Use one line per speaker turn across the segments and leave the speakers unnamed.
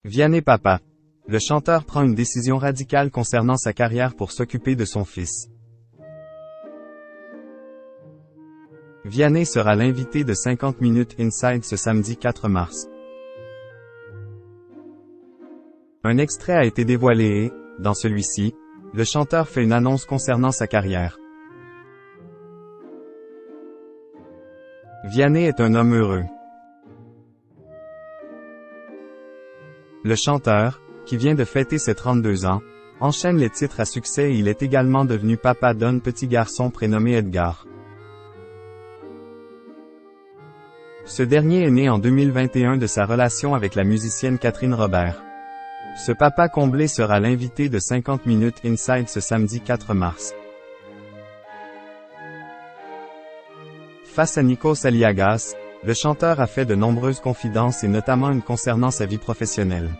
Vianney Papa. Le chanteur prend une décision radicale concernant sa carrière pour s'occuper de son fils. Vianney sera l'invité de 50 Minutes Inside ce samedi 4 mars. Un extrait a été dévoilé et, dans celui-ci, le chanteur fait une annonce concernant sa carrière. Vianney est un homme heureux. Le chanteur, qui vient de fêter ses 32 ans, enchaîne les titres à succès et il est également devenu papa d'un petit garçon prénommé Edgar. Ce dernier est né en 2021 de sa relation avec la musicienne Catherine Robert. Ce papa comblé sera l'invité de 50 Minutes Inside ce samedi 4 mars. Face à Nikos Aliagas, le chanteur a fait de nombreuses confidences et notamment une concernant sa vie professionnelle.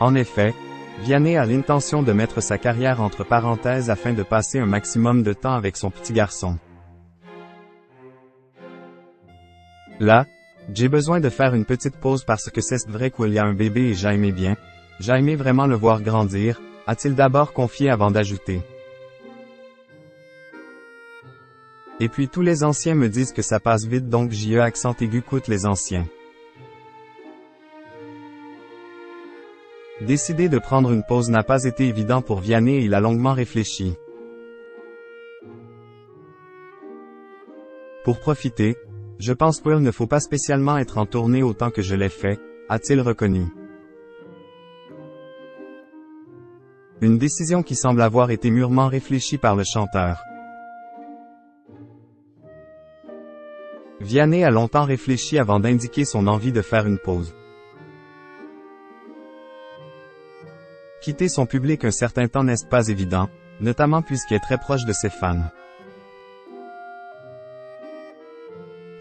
En effet, Vianney a l'intention de mettre sa carrière entre parenthèses afin de passer un maximum de temps avec son petit garçon. Là, j'ai besoin de faire une petite pause parce que c'est vrai qu'il y a un bébé et j'aimais bien, j'aimais vraiment le voir grandir, a-t-il d'abord confié avant d'ajouter. Et puis tous les anciens me disent que ça passe vite donc j'y ai accent aigu coûte les anciens. Décider de prendre une pause n'a pas été évident pour Vianney et il a longuement réfléchi. Pour profiter, je pense qu'il ne faut pas spécialement être en tournée autant que je l'ai fait, a-t-il reconnu. Une décision qui semble avoir été mûrement réfléchie par le chanteur. Vianney a longtemps réfléchi avant d'indiquer son envie de faire une pause. Quitter son public un certain temps n'est pas évident, notamment puisqu'il est très proche de ses fans.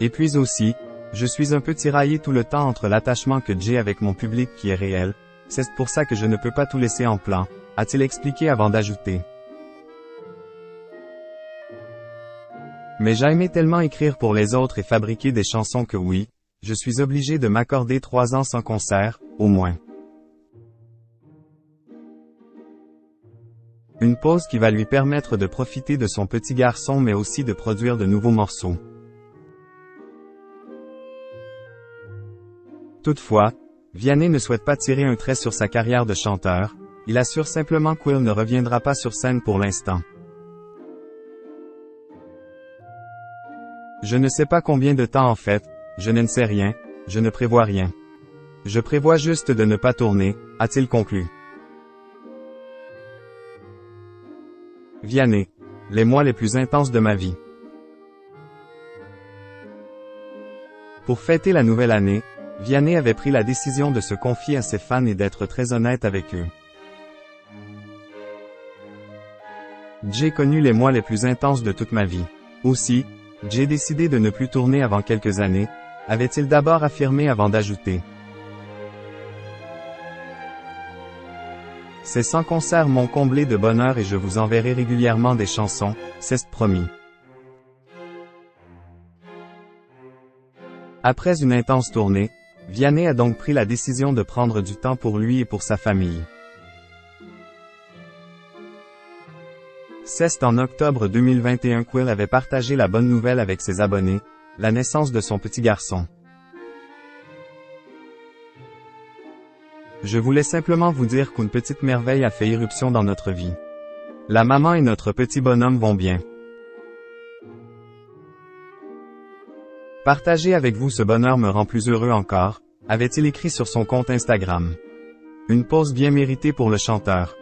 Et puis aussi, je suis un peu tiraillé tout le temps entre l'attachement que j'ai avec mon public qui est réel, c'est pour ça que je ne peux pas tout laisser en plan, a-t-il expliqué avant d'ajouter. Mais j'aimais tellement écrire pour les autres et fabriquer des chansons que oui, je suis obligé de m'accorder 3 ans sans concert, au moins. Une pause qui va lui permettre de profiter de son petit garçon mais aussi de produire de nouveaux morceaux. Toutefois, Vianney ne souhaite pas tirer un trait sur sa carrière de chanteur, il assure simplement qu'il ne reviendra pas sur scène pour l'instant. Je ne sais pas combien de temps en fait, je ne sais rien, je ne prévois rien. Je prévois juste de ne pas tourner, a-t-il conclu. Vianney. Les mois les plus intenses de ma vie. Pour fêter la nouvelle année, Vianney avait pris la décision de se confier à ses fans et d'être très honnête avec eux. J'ai connu les mois les plus intenses de toute ma vie. Aussi, j'ai décidé de ne plus tourner avant quelques années, avait-il d'abord affirmé avant d'ajouter. Ces 100 concerts m'ont comblé de bonheur et je vous enverrai régulièrement des chansons, c'est promis. Après une intense tournée, Vianney a donc pris la décision de prendre du temps pour lui et pour sa famille. C'est en octobre 2021 qu'il avait partagé la bonne nouvelle avec ses abonnés, la naissance de son petit garçon. Je voulais simplement vous dire qu'une petite merveille a fait irruption dans notre vie. La maman et notre petit bonhomme vont bien. Partager avec vous ce bonheur me rend plus heureux encore, avait-il écrit sur son compte Instagram. Une pause bien méritée pour le chanteur.